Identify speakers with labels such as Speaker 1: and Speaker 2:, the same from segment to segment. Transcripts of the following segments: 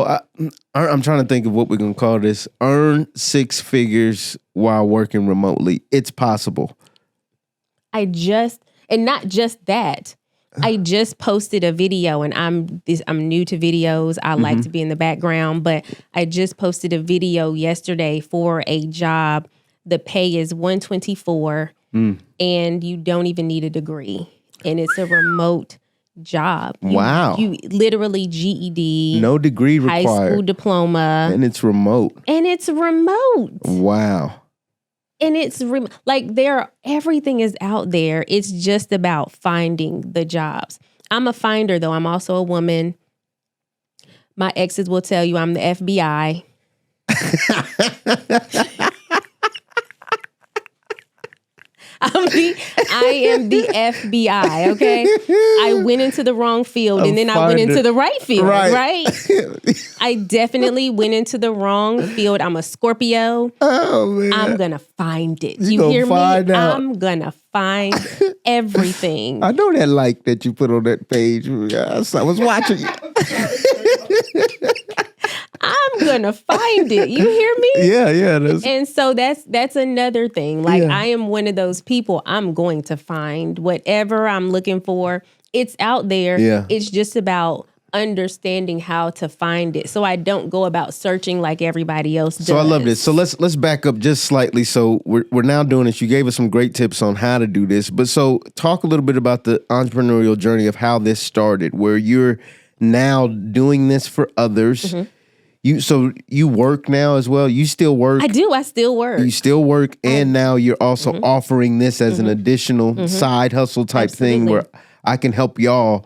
Speaker 1: I'm trying to think of what we're going to call this. Earn 6 figures while working remotely. It's possible.
Speaker 2: And not just that. I just posted a video, and I'm new to videos. I like to be in the background, but I just posted a video yesterday for a job. The pay is $124, and you don't even need a degree, and it's a remote job.
Speaker 1: Wow.
Speaker 2: You literally GED.
Speaker 1: No degree required.
Speaker 2: High school diploma.
Speaker 1: And it's remote.
Speaker 2: Wow. And it's everything is out there. It's just about finding the jobs. I'm a finder, though. I'm also a woman. My exes will tell you I'm the FBI. I am the FBI, okay? I went into the wrong field and then I went into the right field, right? I definitely went into the wrong field. I'm a Scorpio. Oh, man. I'm going to find it. You hear me? I'm going to find everything.
Speaker 1: I know that like that you put on that page. I was watching you.
Speaker 2: I'm gonna find it. You hear me?
Speaker 1: Yeah.
Speaker 2: And so that's another thing. Like I am one of those people. I'm going to find whatever I'm looking for. It's out there.
Speaker 1: Yeah.
Speaker 2: It's just about understanding how to find it. So I don't go about searching like everybody else does.
Speaker 1: So I love this. So let's back up just slightly. So we're now doing this. You gave us some great tips on how to do this. But so talk a little bit about the entrepreneurial journey of how this started, where you're now doing this for others. You work now as well? You still work?
Speaker 2: I do. I still work.
Speaker 1: You still work, and now you're also offering this as an additional side hustle type thing where I can help y'all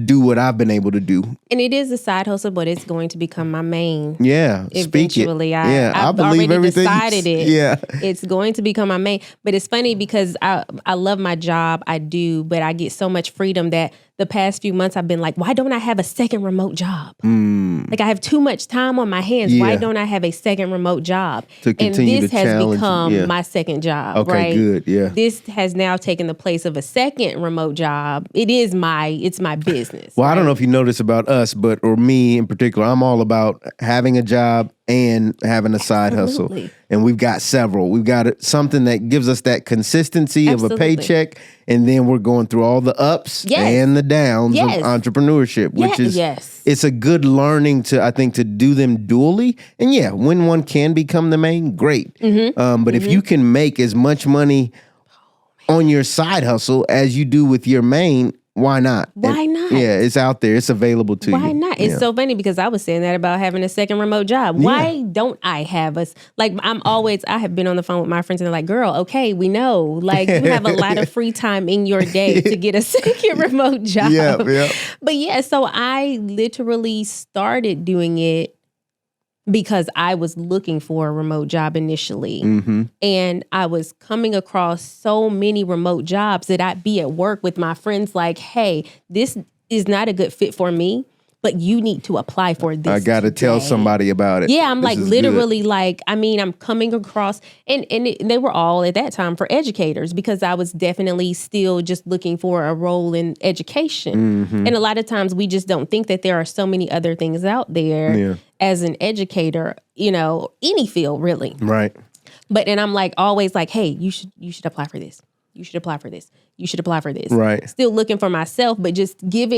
Speaker 1: do what I've been able to do. And
Speaker 2: it is a side hustle, but it's going to become my main.
Speaker 1: Yeah,
Speaker 2: eventually.
Speaker 1: I believe
Speaker 2: already
Speaker 1: everything.
Speaker 2: Decided it.
Speaker 1: Yeah,
Speaker 2: it's going to become my main. But it's funny because I love my job. I do, but I get so much freedom that the past few months I've been like, why don't I have a second remote job? Like I have too much time on my hands.
Speaker 1: Yeah.
Speaker 2: Why don't I have a second remote job?
Speaker 1: To continue
Speaker 2: and this
Speaker 1: to
Speaker 2: has
Speaker 1: challenge,
Speaker 2: become my second job.
Speaker 1: Okay,
Speaker 2: right?
Speaker 1: good. Yeah.
Speaker 2: This has now taken the place of a second remote job. It's my business.
Speaker 1: Well, I don't know if you know this about us, or me in particular, I'm all about having a job and having a side hustle. And we've got several. We've got something that gives us that consistency of a paycheck, and then we're going through all the ups and the downs of entrepreneurship, which is it's a good learning I think to do them dually. And when one can become the main, great. But if you can make as much money on your side hustle as you do with your main, why not?
Speaker 2: Why not?
Speaker 1: Yeah, it's out there. It's available to you.
Speaker 2: Why not? It's so funny because I was saying that about having a second remote job. Why don't I have I have been on the phone with my friends and they're like, girl, okay, we know. Like you have a lot of free time in your day to get a second remote job.
Speaker 1: Yeah.
Speaker 2: But so I literally started doing it because I was looking for a remote job initially. And I was coming across so many remote jobs that I'd be at work with my friends like, hey, this is not a good fit for me, but you need to apply for this.
Speaker 1: I got to tell somebody about it.
Speaker 2: Yeah, I'm like literally good. I'm coming across, and they were all at that time for educators because I was definitely still just looking for a role in education. And a lot of times we just don't think that there are so many other things out there as an educator, any field really.
Speaker 1: Right.
Speaker 2: And I'm like always like, hey, you should apply for this. You should apply for this. You should apply for this.
Speaker 1: Right.
Speaker 2: Still looking for myself, but just give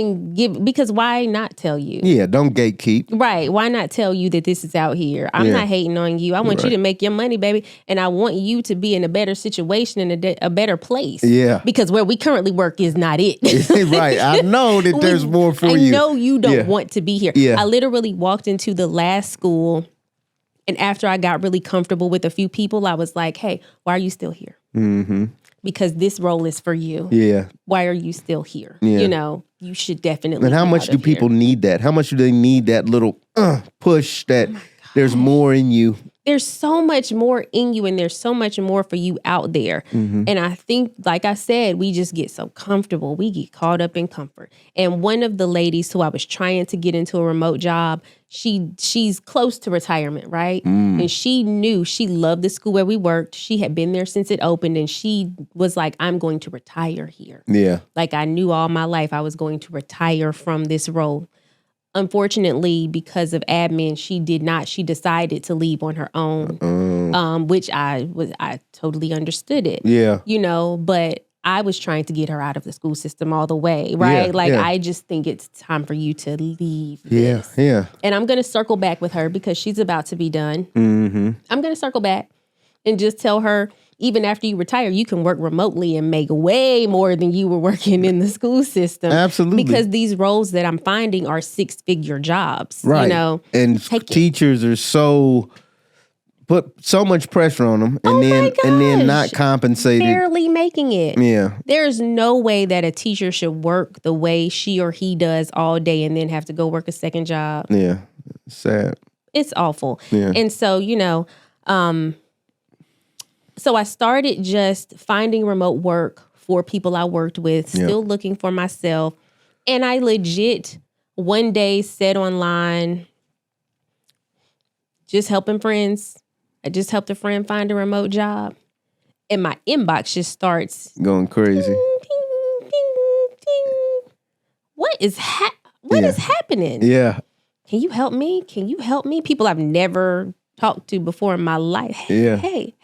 Speaker 2: because why not tell you?
Speaker 1: Yeah, don't gatekeep.
Speaker 2: Right. Why not tell you that this is out here? I'm not hating on you. I want you to make your money, baby. And I want you to be in a better situation and a better place.
Speaker 1: Yeah.
Speaker 2: Because where we currently work is not it.
Speaker 1: Right. I know that there's more for you.
Speaker 2: I know you don't want to be here.
Speaker 1: Yeah.
Speaker 2: I literally walked into the last school, and after I got really comfortable with a few people, I was like, hey, why are you still here? Because this role is for you. Yeah. Why are you still here? Yeah. You should definitely.
Speaker 1: And how much do people need that? How much do they need that little push that there's more in you?
Speaker 2: There's so much more in you, and there's so much more for you out there. And I think, like I said, we just get so comfortable. We get caught up in comfort. And one of the ladies who I was trying to get into a remote job, she's close to retirement, right? And she knew she loved the school where we worked. She had been there since it opened, and she was like, I'm going to retire here. Yeah. Like I knew all my life I was going to retire from this role. unfortunately, because of admin, she did not. She decided to leave on her own, which I totally understood it.
Speaker 1: Yeah.
Speaker 2: But I was trying to get her out of the school system all the way, right? I just think it's time for you to leave this.
Speaker 1: Yeah.
Speaker 2: And I'm going to circle back with her because she's about to be done.
Speaker 1: Mm-hmm.
Speaker 2: I'm going to circle back and just tell her, even after you retire, you can work remotely and make way more than you were working in the school system.
Speaker 1: Absolutely.
Speaker 2: Because these roles that I'm finding are 6-figure jobs.
Speaker 1: Right. And teachers are put so much pressure on them and then not compensated.
Speaker 2: Barely making it.
Speaker 1: Yeah.
Speaker 2: There's no way that a teacher should work the way she or he does all day and then have to go work a second job.
Speaker 1: Yeah. Sad.
Speaker 2: It's awful.
Speaker 1: Yeah.
Speaker 2: And so, so I started just finding remote work for people I worked with, still looking for myself. And I legit one day said online, just helping friends. I just helped a friend find a remote job. And my inbox just starts
Speaker 1: going crazy.
Speaker 2: Ding, ding, ding, ding. What is happening?
Speaker 1: Yeah.
Speaker 2: Can you help me? Can you help me? People I've never talked to before in my life. Hey.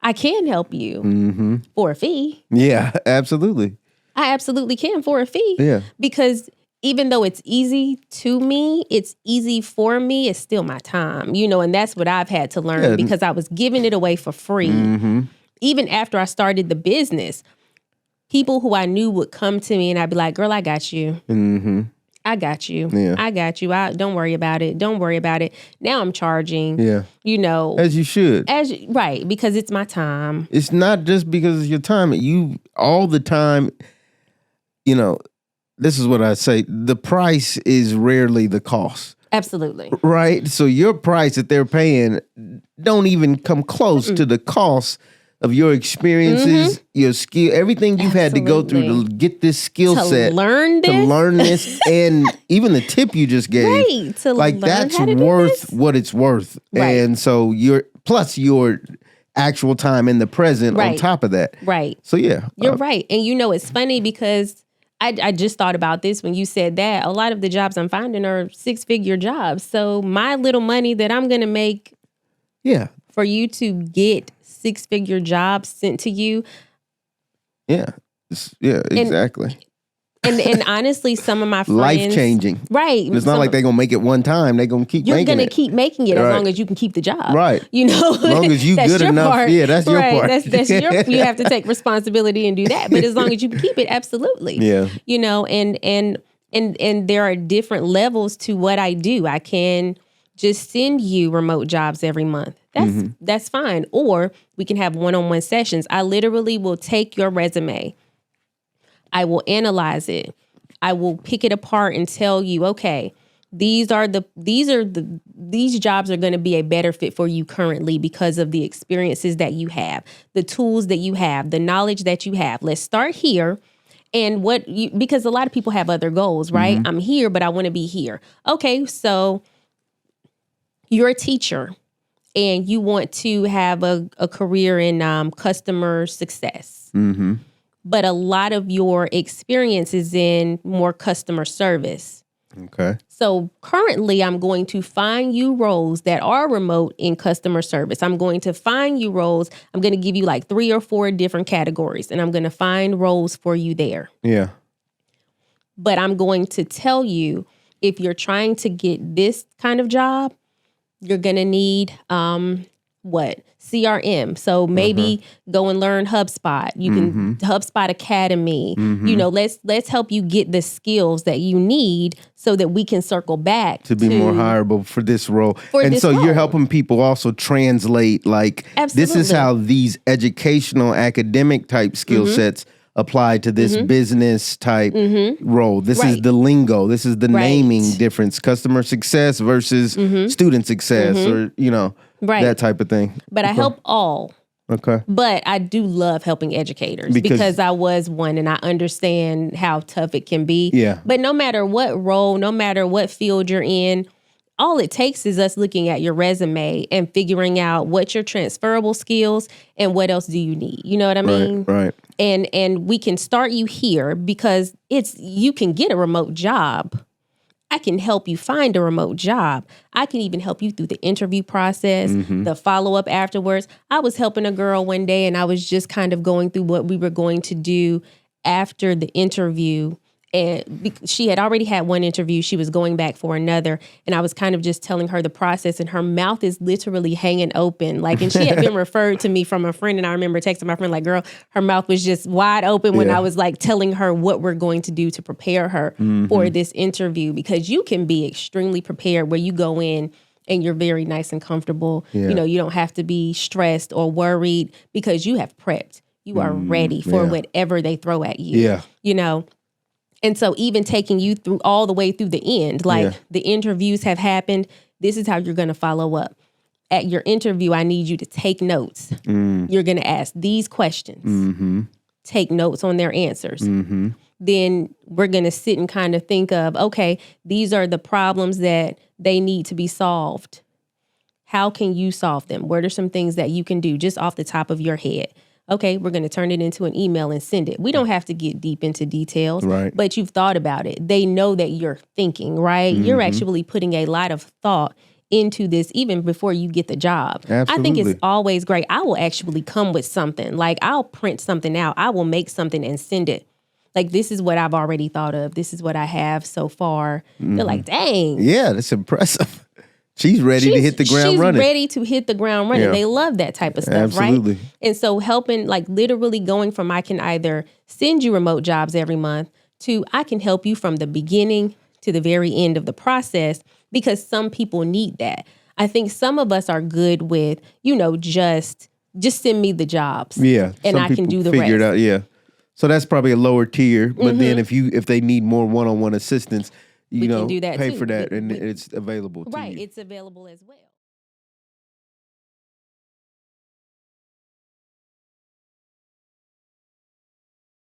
Speaker 2: I can help you for a fee.
Speaker 1: Yeah, absolutely.
Speaker 2: I absolutely can for a fee.
Speaker 1: Yeah.
Speaker 2: Because even though it's easy to me, it's easy for me, it's still my time, and that's what I've had to learn because I was giving it away for free. Even after I started the business, people who I knew would come to me and I'd be like, girl, I got you. I got you.
Speaker 1: Yeah.
Speaker 2: I got you. Don't worry about it. Don't worry about it. Now I'm charging.
Speaker 1: Yeah. As you should.
Speaker 2: Right, because it's my time.
Speaker 1: It's not just because it's your time. You all the time, this is what I say. The price is rarely the cost.
Speaker 2: Absolutely.
Speaker 1: Right? So your price that they're paying don't even come close to the cost of your experiences, your skill, everything you've had to go through to get this skill set.
Speaker 2: To learn this,
Speaker 1: and even the tip you just gave.
Speaker 2: Right. To learn
Speaker 1: that's
Speaker 2: how to
Speaker 1: worth
Speaker 2: do this.
Speaker 1: what it's worth.
Speaker 2: Right.
Speaker 1: And so plus your actual time in the present on top of that.
Speaker 2: Right.
Speaker 1: So yeah.
Speaker 2: You're right. And it's funny because I just thought about this when you said that. A lot of the jobs I'm finding are 6-figure jobs. So my little money that I'm going to make for you to get 6-figure jobs sent to you.
Speaker 1: Yeah. Yeah, exactly.
Speaker 2: And honestly, some of my friends...
Speaker 1: Life-changing.
Speaker 2: Right.
Speaker 1: It's not like they're going to make it one time. They're going to keep making it.
Speaker 2: You're going to keep making it as long as you can keep the job.
Speaker 1: Right.
Speaker 2: As
Speaker 1: long as you good enough.
Speaker 2: Part.
Speaker 1: Yeah, that's your part.
Speaker 2: That's you have to take responsibility and do that. But as long as you can keep it, absolutely.
Speaker 1: Yeah.
Speaker 2: And there are different levels to what I do. I can just send you remote jobs every month. That's fine. Or we can have one-on-one sessions. I literally will take your resume. I will analyze it. I will pick it apart and tell you, okay, these jobs are going to be a better fit for you currently because of the experiences that you have, the tools that you have, the knowledge that you have. Let's start here. And because a lot of people have other goals, right? I'm here, but I want to be here. Okay, so you're a teacher and you want to have a career in customer success. But a lot of your experience is in more customer service.
Speaker 1: Okay.
Speaker 2: So currently I'm going to find you roles that are remote in customer service. I'm going to find you roles. I'm going to give you like 3 or 4 different categories and I'm going to find roles for you there.
Speaker 1: Yeah.
Speaker 2: But I'm going to tell you, if you're trying to get this kind of job, you're going to need CRM. So maybe go and learn HubSpot. You can HubSpot Academy. Let's help you get the skills that you need so that we can circle back
Speaker 1: to be more hireable for this role. You're helping people also translate this is how these educational academic type skill sets apply to this business type role. This is the lingo. This is the naming difference. Customer success versus student success or, that type of thing.
Speaker 2: But I help all.
Speaker 1: Okay.
Speaker 2: But I do love helping educators because I was one and I understand how tough it can be.
Speaker 1: Yeah.
Speaker 2: But no matter what role, no matter what field you're in, all it takes is us looking at your resume and figuring out what's your transferable skills and what else do you need. You know what I mean?
Speaker 1: Right.
Speaker 2: And we can start you here because you can get a remote job I can help you find a remote job. I can even help you through the interview process, the follow-up afterwards. I was helping a girl one day, and I was just kind of going through what we were going to do after the interview. And she had already had one interview. She was going back for another. And I was kind of just telling her the process. And her mouth is literally hanging open. Like, and she had been referred to me from a friend. And I remember texting my friend, like, girl, her mouth was just wide open when I was like telling her what we're going to do to prepare her for this interview. Because you can be extremely prepared where you go in and you're very nice and comfortable. You know, you don't have to be stressed or worried because you have prepped. You are ready for whatever they throw at you. You know? And so even taking you through all the way through the end, like the interviews have happened, this is how you're going to follow up. At your interview, I need you to take notes. You're going to ask these questions. Take notes on their answers. Then we're going to sit and kind of think of, okay, these are the problems that they need to be solved. How can you solve them? What are some things that you can do just off the top of your head? Okay, we're going to turn it into an email and send it. We don't have to get deep into details, but you've thought about it. They know that you're thinking, right? You're actually putting a lot of thought into this even before you get the job.
Speaker 1: Absolutely.
Speaker 2: I think it's always great. I will actually come with something. Like, I'll print something out. I will make something and send it. Like, this is what I've already thought of. This is what I have so far. They're like, dang.
Speaker 1: Yeah, that's impressive. She's ready to hit the ground running.
Speaker 2: She's ready to hit the ground running. Yeah. They love that type of stuff, right? And so helping, like literally going from I can either send you remote jobs every month to I can help you from the beginning to the very end of the process, because some people need that. I think some of us are good with, you know, just send me the jobs.
Speaker 1: Yeah.
Speaker 2: And I can do the rest.
Speaker 1: It out, yeah. So that's probably a lower tier. But then if they need more one-on-one assistance, you know,
Speaker 2: can do that
Speaker 1: pay
Speaker 2: too.
Speaker 1: for that, and it's available to you.
Speaker 2: Right, it's available as well.